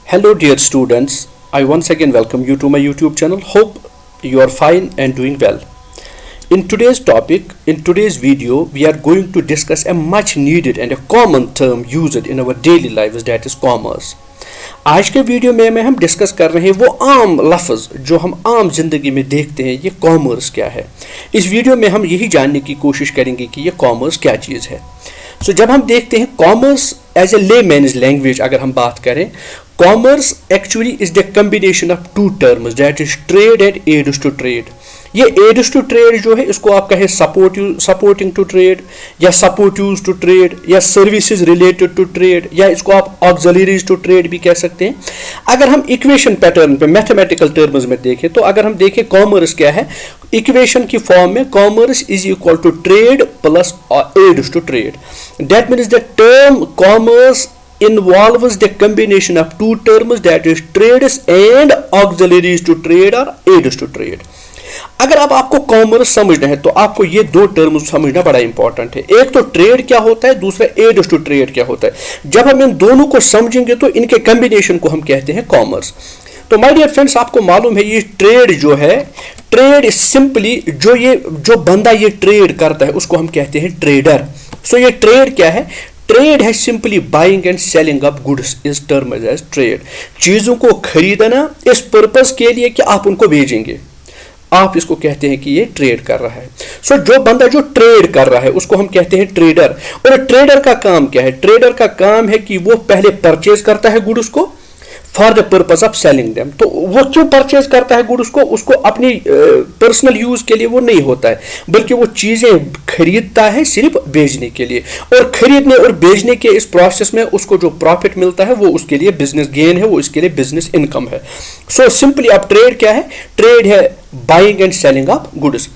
Hello dear students, I once again welcome you to my YouTube channel. Hope you are fine and doing well. In today's video, we are going to discuss a much needed and a common term used in our daily lives, that is commerce. आज के video में हम discuss कर रहे हैं वो आम लफ्ज़ जो हम आम जिंदगी में देखते हैं, ये कॉमर्स क्या है। इस वीडियो में हम यही जानने की कोशिश करेंगे कि ये कॉमर्स क्या चीज़ है। जब हम देखते हैं commerce as a layman's language, अगर हम बात करें, commerce actually is the combination of two terms, that is trade and aids to trade. ये एड्स टू ट्रेड जो है इसको आप कहें सपोर्टिंग टू ट्रेड या सपोर्टिव्स टू ट्रेड या सर्विसेज रिलेटेड टू ट्रेड या इसको आप ऑक्सिलरीज टू ट्रेड भी कह सकते हैं। अगर हम इक्वेशन पैटर्न पे मैथमेटिकल टर्म्स में देखें तो अगर हम देखें कॉमर्स क्या है, इक्वेशन की फॉर्म में commerce is equal to trade plus aids to trade. That means the term commerce involves the combination of two terms, that is trades and auxiliaries to trade or aids to trade. अगर अब आपको commerce समझना है तो आपको ये दो term समझना बड़ा इंपॉर्टेंट है। एक तो ट्रेड क्या होता है, दूसरा एड्स टू ट्रेड क्या होता है। जब हम इन दोनों को समझेंगे तो इनके कॉम्बिनेशन को हम कहते हैं कॉमर्स। तो माय डियर फ्रेंड्स, आपको मालूम है ये ट्रेड जो है, ट्रेड सिंपली जो बंदा ये ट्रेड करता है उसको हम कहते हैं ट्रेडर। ये ट्रेड क्या है? ट्रेड है simply buying and selling of goods is term as trade. चीजों को खरीदना इस पर्पस के लिए कि आप उनको भेजेंगे, आप इसको कहते हैं कि ये ट्रेड कर रहा है। जो बंदा जो ट्रेड कर रहा है उसको हम कहते हैं ट्रेडर। और ट्रेडर का काम क्या है? ट्रेडर का काम है कि वो पहले परचेज करता है गुड्स को for the purpose of selling them. तो वो क्यों परचेज करता है गुड्स को? उसको अपनी पर्सनल यूज के लिए वो नहीं होता है, बल्कि वो चीजें खरीदता है सिर्फ बेचने के लिए। और खरीदने और बेचने के इस प्रोसेस में उसको जो प्रॉफिट मिलता है वो उसके लिए बिजनेस गेन है, वो इसके लिए बिजनेस इनकम है। सिंपली अब ट्रेड क्या है? ट्रेड है buying and selling of goods.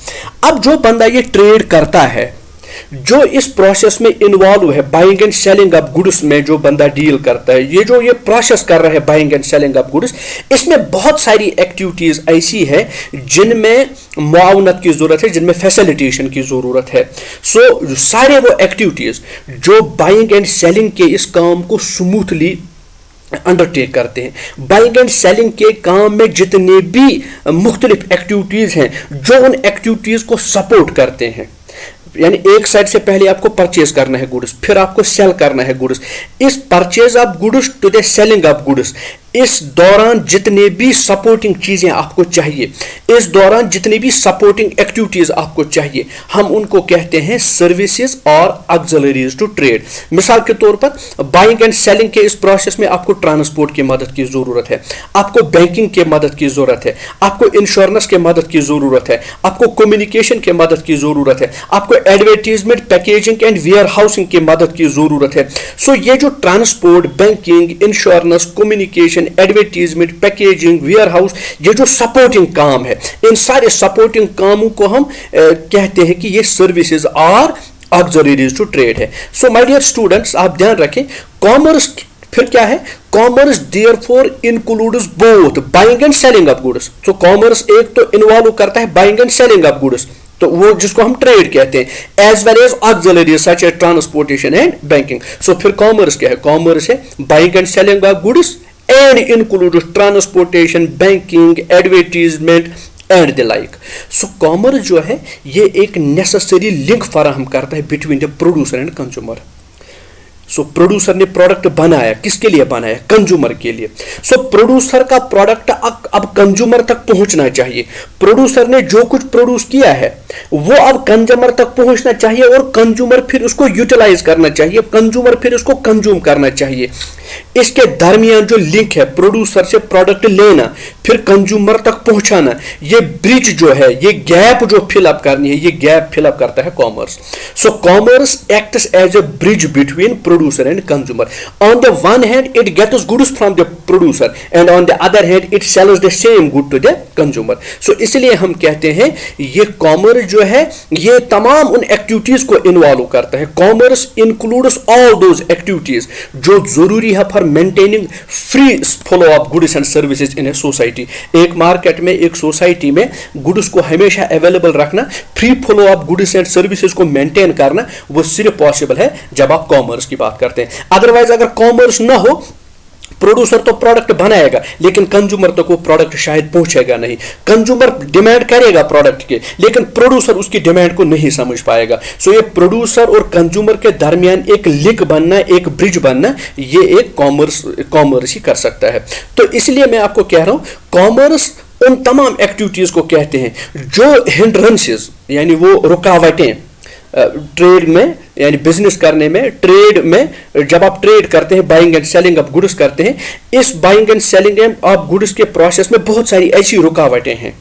अब जो बंदा ये ट्रेड करता है, जो इस प्रोसेस में इन्वॉल्व है, buying and selling of goods में जो बंदा डील करता है, ये प्रोसेस कर रहा है buying and selling of goods, इसमें बहुत सारी एक्टिविटीज ऐसी है जिनमें मुआवनत की जरूरत है, जिनमें फैसिलिटेशन की जरूरत है। सारे वो एक्टिविटीज जो बाइंग एंड सेलिंग के इस काम को स्मूथली अंडरटेक करते हैं। बाइंग एंड सेलिंग के काम में जितने भी मुख्तलिफ एक्टिविटीज हैं जो उन एक्टिविटीज को सपोर्ट करते हैं, यानी एक साइड से पहले आपको परचेज करना है गुड्स, फिर आपको सेल करना है गुड्स। इस purchase of goods to the selling of goods, इस दौरान जितने भी सपोर्टिंग चीजें आपको चाहिए, इस दौरान जितनी भी सपोर्टिंग एक्टिविटीज आपको चाहिए, हम उनको कहते हैं सर्विसेज और ऑक्सिलरीज टू ट्रेड। मिसाल के तौर पर बाइंग एंड सेलिंग के इस प्रोसेस में आपको ट्रांसपोर्ट की मदद की जरूरत है, आपको बैंकिंग की मदद की जरूरत है, आपको इंश्योरेंस की मदद की जरूरत है, आपको कम्युनिकेशन की मदद की जरूरत है, आपको advertisement, packaging and warehousing की मदद की जरूरत है। ये जो transport, banking, insurance, communication, advertisement, packaging, warehouse, ये जो सपोर्टिंग काम है, इन सारे सपोर्टिंग कामों को हम कहते हैं कि ये सर्विसेज और ऑक्सिलरीज टू ट्रेड है। माय डियर स्टूडेंट्स, आप ध्यान रखें, कॉमर्स फिर क्या है? Commerce therefore includes both buying and selling of goods. Commerce एक तो इन्वॉल्व करता है buying and selling of goods, तो वो जिसको हम ट्रेड कहते हैं, as well as auxiliaries such as transportation and banking. फिर कॉमर्स क्या है? कॉमर्स है buying and selling of goods and includes transportation, banking, advertisement and the like. Commerce जो है ये एक necessary link फराहम करता है between the producer and consumer. Producer ने प्रोडक्ट बनाया, किसके लिए बनाया? कंज्यूमर के लिए। प्रोड्यूसर का प्रोडक्ट अब कंज्यूमर तक पहुंचना चाहिए। प्रोड्यूसर ने जो कुछ प्रोड्यूस किया है वो अब कंज्यूमर तक पहुंचना चाहिए और कंज्यूमर फिर उसको यूटिलाइज करना चाहिए, कंज्यूमर फिर उसको कंज्यूम करना चाहिए। इसके दरमियान जो लिंक है, प्रोड्यूसर से प्रोडक्ट लेना फिर कंज्यूमर तक पहुंचाना, ये ब्रिज जो है, ये गैप जो फिलअप करनी है, ये गैप फिलअप करता है commerce. Commerce acts as a bridge between producer and consumer. On the one hand it gets goods from the producer and on the other hand it sells the same good to the consumer. इसलिए हम कहते हैं ये commerce जो है ये तमाम उन एक्टिविटीज को इन्वॉल्व करता है। Commerce includes all those activities जो जरूरी है for maintaining free flow of goods and services in a society. एक मार्केट में, एक सोसाइटी में गुड्स को हमेशा अवेलेबल रखना, free flow of goods and services को मेंटेन करना, वो सिर्फ पॉसिबल है जब आप कॉमर्स की बात करते हैं। अदरवाइज अगर कॉमर्स ना हो, प्रोड्यूसर तो प्रोडक्ट बनाएगा लेकिन कंज्यूमर तक वो प्रोडक्ट शायद पहुंचेगा नहीं। कंज्यूमर डिमांड करेगा प्रोडक्ट के लेकिन प्रोड्यूसर उसकी डिमांड को नहीं समझ पाएगा। सो ये प्रोड्यूसर और कंज्यूमर के दरमियान एक लिंक बनना, एक ब्रिज बनना, ये एक कॉमर्स ही कर सकता है। तो इसलिए मैं आपको कह रहा हूं कॉमर्स उन तमाम एक्टिविटीज को कहते हैं जो हिंड्रेंसेस यानी वो रुकावटें ट्रेड में यानी बिजनेस करने में, ट्रेड में जब आप ट्रेड करते हैं, buying and selling of goods करते हैं, इस buying and selling of goods के प्रोसेस में बहुत सारी ऐसी रुकावटें हैं।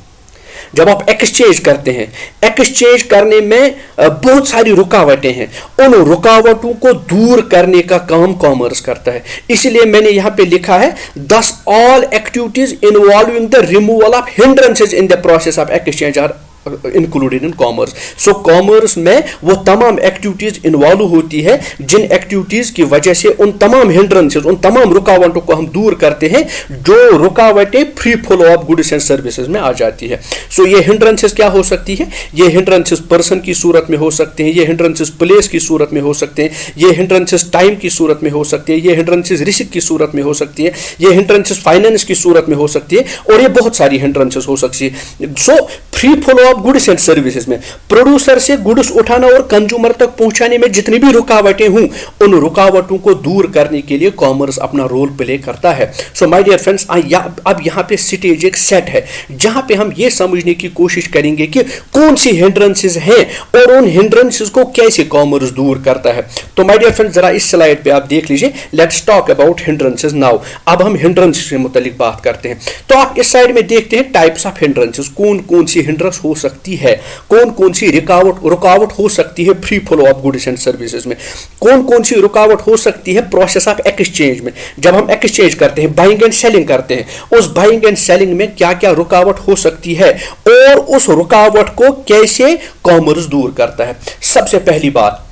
जब आप एक्सचेंज करते हैं, एक्सचेंज करने में बहुत सारी रुकावटें हैं, उन रुकावटों को दूर करने का काम कॉमर्स करता है। इसलिए मैंने यहां पे लिखा है thus all activities involving the removal of hindrances in the process of exchange are included in commerce. So commerce में वो तमाम एक्टिविटीज इन्वॉल्व होती है जिन एक्टिविटीज की वजह से उन तमाम हिंड्रेंसेस, उन तमाम रुकावटों को हम दूर करते हैं जो रुकावटें free flow of goods and services में आ जाती है। सो ये हिंड्रेंसेस क्या हो सकती है? ये हिंड्रेंसेस पर्सन की सूरत में हो सकते हैं, ये हिंड्रेंसेस प्लेस की सूरत में हो सकते हैं, ये हिंड्रेंसेस टाइम की सूरत में हो सकती है, ये हिंड्रेंसेस रिस्क की सूरत में हो सकती है, ये हिंड्रेंसेस फाइनेंस की सूरत में हो सकती है, और ये बहुत सारी हिंड्रेंसेस हो सकती है। So free flow goods and services में प्रोड्यूसर से गुड्स उठाना और कंज्यूमर तक पहुंचाने में जितनी भी रुकावटें हों, उन रुकावटों को दूर करने के लिए कॉमर्स अपना रोल प्ले करता है। सो माय डियर फ्रेंड्स, अब यहां पे स्टेज एक सेट है जहां पे हम ये समझने की कोशिश करेंगे कि कौन सी हिंड्रेंसेस हैं और उन हिंड्रेंसेस को कैसे कॉमर्स दूर करता है। तो माय डियर फ्रेंड्स, जरा इस स्लाइड पे आप देख लीजिए, let's talk about hindrances now. अब हम हिंड्रेंसेस से मुतालिक बात करते हैं। तो आप इस साइड में देखते हैं टाइप्स ऑफ हिंड्रेंसेस, कौन कौन सी हिंड्रेंस हो सकती है, कौन कौन सी रुकावट हो सकती है free flow of goods and services में, कौन कौन सी रुकावट हो सकती है प्रोसेस ऑफ एक्सचेंज में। जब हम एक्सचेंज करते हैं, बाइंग एंड सेलिंग करते हैं, उस बाइंग एंड सेलिंग में क्या क्या रुकावट हो सकती है और उस रुकावट को कैसे कॉमर्स दूर करता है। सबसे पहली बात,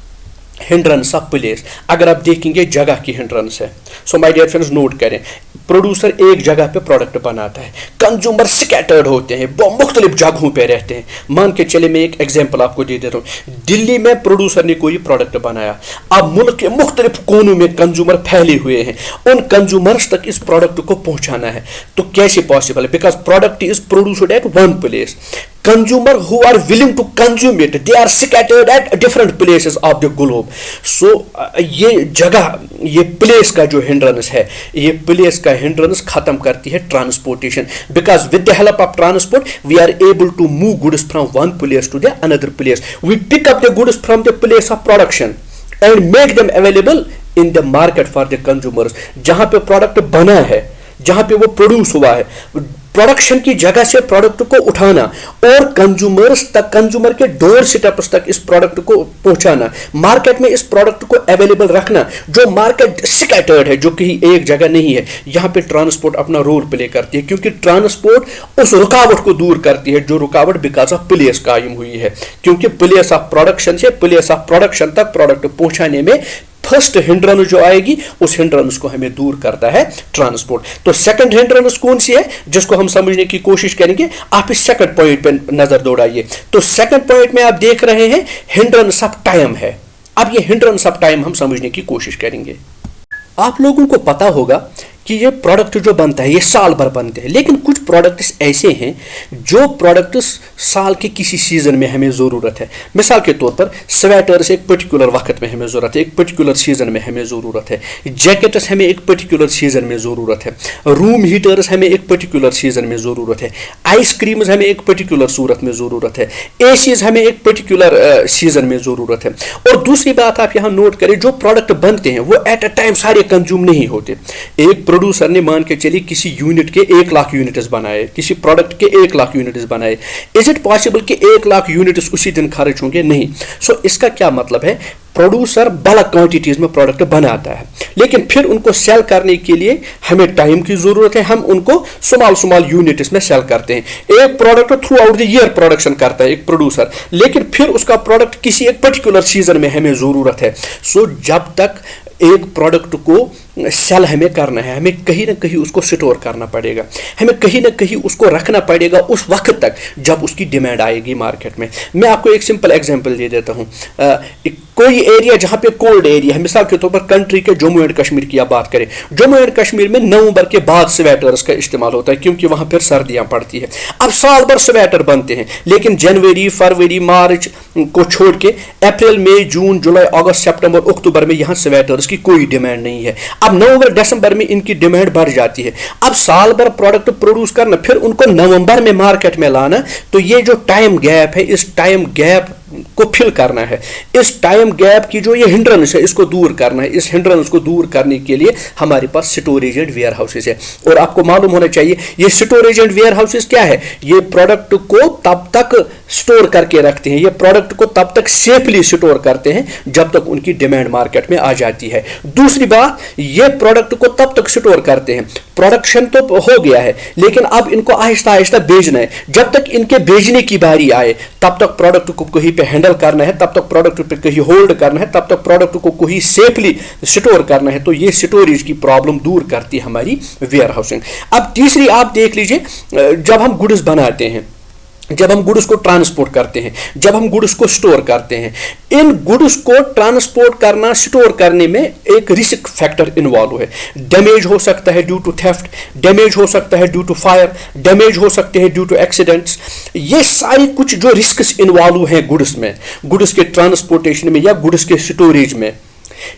हिंड्रेंस ऑफ प्लेस। अगर आप देखेंगे जगह की हिंड्रेंस है। So my dear friends, note करें, प्रोड्यूसर एक जगह पे प्रोडक्ट बनाता है, कंज्यूमर स्कैटर्ड होते हैं, वो मुख्तलिफ जगहों पे रहते हैं। मान के चले, मैं एक एग्जांपल आपको दे देता हूँ। दिल्ली में प्रोड्यूसर ने कोई प्रोडक्ट बनाया, अब मुल्क के मुख्तलिफ कोनों में कंज्यूमर फैले हुए हैं, उन कंज्यूमर्स तक इस प्रोडक्ट को पहुंचाना है। तो कैसे पॉसिबल है? Because product is produced at one place, consumer who are willing to consume it, they are scattered at different places of the globe. So ये जगह, ये प्लेस का जो हिंड्रेंस है, ये प्लेस का हिंड्रेंस खत्म करती है transportation. Because with the help of transport we are able to move goods from one place to the another place. We pick up the goods from the place of production and make them available in the market for the consumers. जहां पे product बना है, जहां पे वो produce हुआ है, production की जगह से प्रोडक्ट को उठाना और कंज्यूमर्स तक, कंज्यूमर के डोर स्टेप्स तक इस प्रोडक्ट को पहुंचाना, मार्केट में इस प्रोडक्ट को अवेलेबल रखना। जो मार्केट स्कैटर्ड है, जो कहीं एक जगह नहीं है, यहां पे ट्रांसपोर्ट अपना रोल प्ले करती है, क्योंकि ट्रांसपोर्ट उस रुकावट को दूर करती है जो रुकावट बिकॉज ऑफ प्लेस कायम हुई है। क्योंकि प्लेस ऑफ प्रोडक्शन से प्लेस ऑफ प्रोडक्शन तक प्रोडक्ट पहुंचाने में फर्स्ट हिंड्रेंस जो आएगी, उस हिंड्रेंस को हमें दूर करता है ट्रांसपोर्ट। तो सेकंड हिंड्रेंस कौन सी है जिसको हम समझने की कोशिश करेंगे? आप इस सेकंड पॉइंट पे नजर दौड़ाइए। तो सेकंड पॉइंट में आप देख रहे हैं हिंड्रेंस ऑफ टाइम है। अब ये हिंड्रेंस ऑफ टाइम हम समझने की कोशिश करेंगे। आप लोगों को पता होगा कि ये प्रोडक्ट जो बनता है ये साल भर बनते हैं, लेकिन कुछ प्रोडक्ट्स ऐसे हैं जो प्रोडक्ट्स साल के किसी सीजन में हमें ज़रूरत है। मिसाल के तौर पर स्वेटर्स एक पर्टिकुलर वक्त में हमें ज़रूरत है, एक पर्टिकुलर सीजन में हमें ज़रूरत है। जैकेट्स हमें एक पर्टिकुलर सीजन में ज़रूरत है। रूम हीटर्स हमें एक पर्टिकुलर सीजन में ज़रूरत है। आइसक्रीम्स हमें एक पर्टिकुलर सूरत में ज़रूरत है। एसीज हमें एक पर्टिकुलर सीजन में ज़रूरत है। और दूसरी बात आप यहाँ नोट करें, जो प्रोडक्ट बनते हैं वो एट अ टाइम सारे कंज्यूम नहीं होते। एक प्रोड्यूसर ने मान के चलिए किसी यूनिट के 1 लाख यूनिट्स बनाए, किसी प्रोडक्ट के 1 लाख यूनिट्स बनाए। इज इट पॉसिबल कि 1 लाख यूनिट्स उसी दिन खर्च होंगे? नहीं। सो इसका क्या मतलब है? प्रोड्यूसर बल्क क्वांटिटीज में प्रोडक्ट बनाता है, लेकिन फिर उनको सेल करने के लिए हमें टाइम की जरूरत है। हम उनको स्मॉल यूनिट्स में सेल करते हैं। एक product through out the year production करता है एक प्रोड्यूसर, लेकिन फिर उसका प्रोडक्ट किसी एक पर्टिकुलर सीजन में हमें जरूरत है। सो जब तक एक प्रोडक्ट को सेल हमें करना है, हमें कहीं ना कहीं उसको स्टोर करना पड़ेगा, हमें कहीं ना कहीं उसको रखना पड़ेगा उस वक्त तक जब उसकी डिमांड आएगी मार्केट में। मैं आपको एक सिंपल एग्जांपल दे देता हूँ। कोई एरिया जहाँ पे कोल्ड एरिया है, मिसाल के तौर पर कंट्री के जम्मू एंड कश्मीर की आप बात करें, जम्मू एंड कश्मीर में नवंबर के बाद स्वेटर्स का इस्तेमाल होता है क्योंकि वहाँ पर सर्दियाँ पड़ती है। अब साल भर स्वेटर बनते हैं, लेकिन जनवरी, फरवरी, मार्च को छोड़ के अप्रैल, मई, जून, जुलाई, अगस्त, सितंबर, अक्टूबर में यहाँ स्वेटर्स की कोई डिमांड नहीं है। अब नवंबर, दिसंबर में इनकी डिमांड बढ़ जाती है। अब साल भर प्रोडक्ट प्रोड्यूस करना, फिर उनको नवंबर में मार्केट में लाना, तो ये जो टाइम गैप है, इस टाइम गैप को फिल करना है। इस टाइम गैप की जो ये हिंड्रेंस है, इसको दूर करना है। इस हिंड्रेंस को दूर करने के लिए हमारे पास स्टोरेज एंड वेयर हाउसेस है। और आपको मालूम होना चाहिए ये स्टोरेज एंड वेयर हाउसेस क्या है, ये प्रोडक्ट को तब तक स्टोर करके रखते हैं, ये प्रोडक्ट को तब तक सेफली स्टोर करते हैं जब तक उनकी डिमांड मार्केट में आ जाती है। दूसरी बात, ये प्रोडक्ट को तब तक स्टोर करते हैं, प्रोडक्शन तो हो गया है लेकिन अब इनको आहिस्ता आहिस्ता बेचना है। जब तक इनके बेचने की बारी आए तब तक प्रोडक्ट को कहीं पे हैंडल करना है, तब तक प्रोडक्ट पे कहीं होल्ड करना है, तब तक प्रोडक्ट को कहीं सेफली स्टोर करना है। तो ये स्टोरेज की प्रॉब्लम दूर करती है हमारी वेयर हाउसिंग। अब तीसरी आप देख लीजिए, जब हम गुड्स बनाते हैं, जब हम गुड्स को ट्रांसपोर्ट करते हैं, जब हम गुड्स को स्टोर करते हैं, इन गुड्स को ट्रांसपोर्ट करना, स्टोर करने में एक रिस्क फैक्टर इन्वॉल्व है। डैमेज हो सकता है ड्यू टू थेफ्ट, डैमेज हो सकता है ड्यू टू फायर, डैमेज हो सकते हैं ड्यू टू एक्सीडेंट्स। ये सारी कुछ जो रिस्क्स इन्वॉल्व हैं गुड्स में, गुड्स के ट्रांसपोर्टेशन में या गुड्स के स्टोरेज में,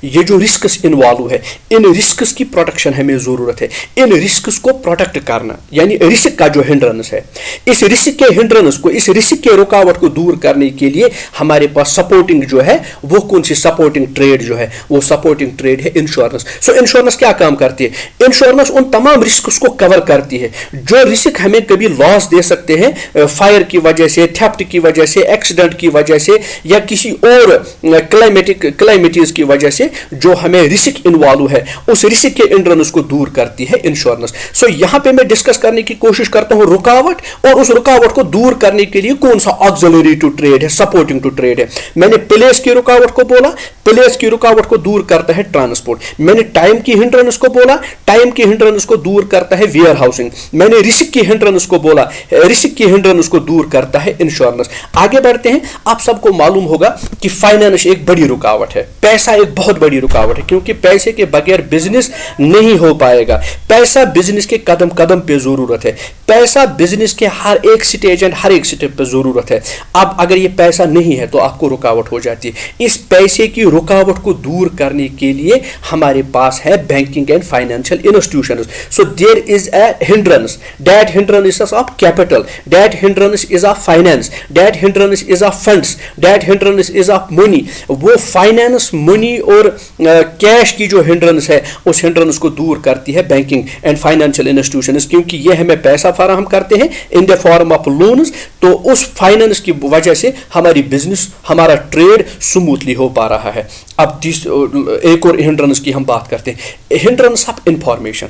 ये जो रिस्क्स इन्वॉल्व है, इन रिस्क्स की प्रोटेक्शन हमें जरूरत है। इन रिस्क्स को प्रोटेक्ट करना, यानी रिस्क का जो हिंड्रेंस है, इस रिस्क के हिंड्रेंस को, इस रिस्क के रुकावट को दूर करने के लिए हमारे पास सपोर्टिंग जो है, वो कौन सी सपोर्टिंग ट्रेड जो है, वो सपोर्टिंग ट्रेड है इंश्योरेंस। सो इंश्योरेंस क्या काम करती है? इंश्योरेंस उन तमाम रिस्क्स को कवर करती है जो रिस्क हमें कभी लॉस दे सकते हैं फायर की वजह से, थेफ्ट की वजह से, एक्सीडेंट की वजह से, या किसी और क्लाइमेटीज की वजह से जो हमें रिस्क इन्वॉल्व है, उस रिस्क के इंश्योरेंस को दूर करती है इंश्योरेंस। सो यहां पे मैं डिस्कस करने की कोशिश करता हूं रुकावट, और उस रुकावट को दूर करने के लिए कौन सा ऑक्सिलरी टू ट्रेड है, सपोर्टिंग टू ट्रेड है। मैंने प्लेस की रुकावट को बोला, प्लेस की रुकावट को दूर करता है ट्रांसपोर्ट। मैंने टाइम की हिंड्रेंस को बोला, टाइम की हिंड्रेंस को दूर करता है वेयर हाउसिंग। मैंने रिस्क की हिंड्रेंस को बोला, रिस्क की हिंड्रेंस को दूर करता है इंश्योरेंस। आगे बढ़ते हैं। आप सबको मालूम होगा कि फाइनेंस एक बड़ी रुकावट है, पैसा एक बहुत बड़ी रुकावट है, क्योंकि पैसे के बगैर बिजनेस नहीं हो पाएगा। पैसा बिजनेस के कदम कदम पे जरूरत है, पैसा बिजनेस के हर एक स्टेज एंड हर एक स्टेप पे जरूरत है। अब अगर ये पैसा नहीं है तो आपको रुकावट हो जाती है। इस पैसे की रुकावट को दूर करने के लिए हमारे पास है banking and financial institutions. So there is a hindrance, that hindrance is of capital, that hindrance is of finance, that hindrance is of funds, that hindrance is of money. वो फाइनेंस, मनी और cash की जो hindrance है, उस hindrance को दूर करती है बैंकिंग एंड फाइनेंशियल इंस्टीट्यूशंस, क्योंकि ये हमें पैसा फराहम करते हैं in the form of loans. तो उस फाइनेंस की वजह से हमारी बिजनेस, हमारा ट्रेड स्मूथली हो पा रहा है। अब एक और हिंड्रेंस की हम बात करते हैं, हिंड्रेंस ऑफ इंफॉर्मेशन।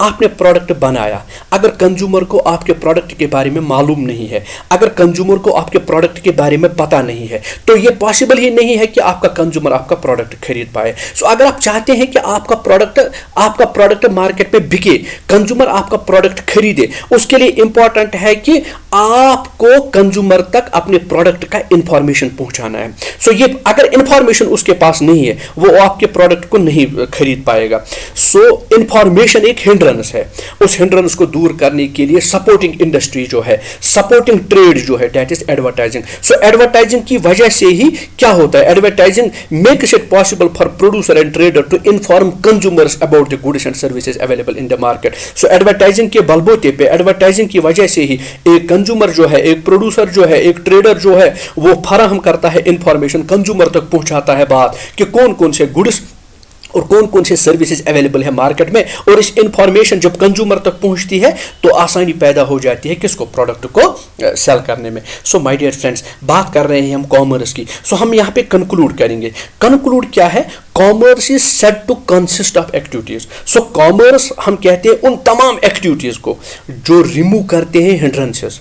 आपने प्रोडक्ट बनाया, अगर कंज्यूमर को आपके प्रोडक्ट के बारे में मालूम नहीं है, अगर कंज्यूमर को आपके प्रोडक्ट के बारे में पता नहीं है, तो यह पॉसिबल ही नहीं है कि आपका कंज्यूमर आपका प्रोडक्ट खरीद पाए। सो अगर आप चाहते हैं कि आपका प्रोडक्ट मार्केट में बिके, कंज्यूमर आपका प्रोडक्ट खरीदे, उसके लिए इंपॉर्टेंट है कि आपको कंज्यूमर तक अपने प्रोडक्ट का इंफॉर्मेशन पहुंचाना है। सो ये अगर इंफॉर्मेशन उसके पास नहीं है, वो आपके प्रोडक्ट को नहीं खरीद पाएगा। सो इंफॉर्मेशन एक हिंड्रेंस है। उस हिंड्रेंस को दूर करने के लिए सपोर्टिंग इंडस्ट्री जो है, सपोर्टिंग ट्रेड जो है, that is advertising. So advertising की वजह से ही क्या होता है, advertising makes it possible for producer and trader to inform consumers about the goods and services available in the market. So advertising के बलबूते पे, एडवर्टाइजिंग की वजह से ही एक कंज्यूमर जो है, एक प्रोड्यूसर जो है, एक ट्रेडर जो है, वो फराहम करता है इंफॉर्मेशन, कंज्यूमर तक पहुंचाता है बात कि कौन कौन से गुड्स और कौन कौन से सर्विसेज अवेलेबल है मार्केट में। और इस इंफॉर्मेशन जब कंज्यूमर तक पहुंचती है तो आसानी पैदा हो जाती है किसको, प्रोडक्ट को सेल करने में। सो माय डियर फ्रेंड्स, बात कर रहे हैं हम कॉमर्स की। सो हम यहाँ पे कंक्लूड करेंगे। कंक्लूड क्या है, commerce is said to consist of activities. So commerce हम कहते हैं उन तमाम एक्टिविटीज को जो रिमूव करते हैं हिंड्रेंसेस।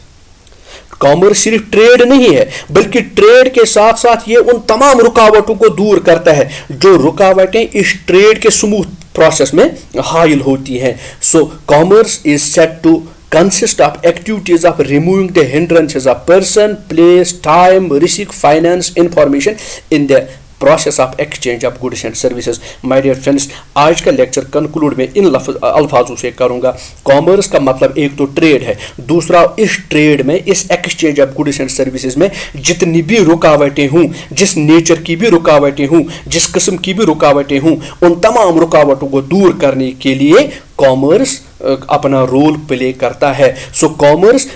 कॉमर्स सिर्फ ट्रेड नहीं है, बल्कि ट्रेड के साथ साथ ये उन तमाम रुकावटों को दूर करता है जो रुकावटें इस ट्रेड के स्मूथ प्रोसेस में हाइल होती हैं. So commerce is set to consist of activities of removing the hindrances of person, place, time, risk, finance, information in the process of exchange of goods and services. My dear friends, आज का lecture conclude में इन अल्फाजों से करूंगा. Commerce का मतलब एक तो trade है, दूसरा इस ट्रेड में, इस exchange of goods and services में जितनी भी रुकावटें हों, जिस नेचर की भी रुकावटें हों, जिस किस्म की भी रुकावटें हों, उन तमाम रुकावटों को दूर करने के लिए कॉमर्स अपना रोल प्ले करता है. सो कॉमर्स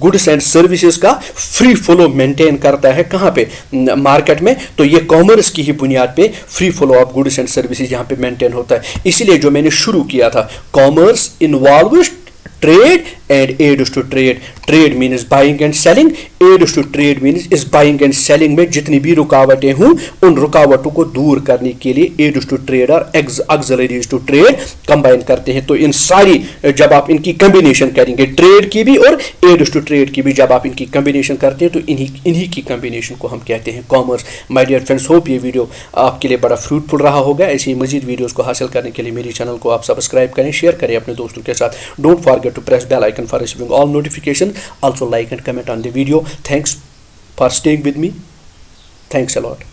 गुड्स एंड सर्विसेज का फ्री फ्लो मेंटेन करता है. कहाँ पे? मार्केट में. तो ये कॉमर्स की ही बुनियाद पे free flow of goods and services यहाँ पे मेंटेन होता है. इसीलिए जो मैंने शुरू किया था, commerce involves trade and aids to trade. Trade means buying and selling, aids to trade means is buying and selling में जितनी भी रुकावटें हों उन रुकावटों को दूर करने के लिए aids to trade और auxiliaries to trade कंबाइन करते हैं. तो इन सारी, जब आप इनकी कम्बिनेशन करेंगे, ट्रेड की भी और aids to trade की भी, जब आप इनकी कम्बिनेशन करते हैं तो इन्हीं की कम्बिनेशन को हम कहते हैं commerce. My dear friends, hope ये वीडियो आपके लिए बड़ा फ्रूटफुल रहा होगा. ऐसे ही मजीद वीडियोस को हासिल करने के लिए मेरे चैनल को आप सब्सक्राइब करें, शेयर करें अपने दोस्तों के साथ. Don't forget to press bell icon for receiving all notifications. Also like and comment on the video. Thanks for staying with me. Thanks a lot.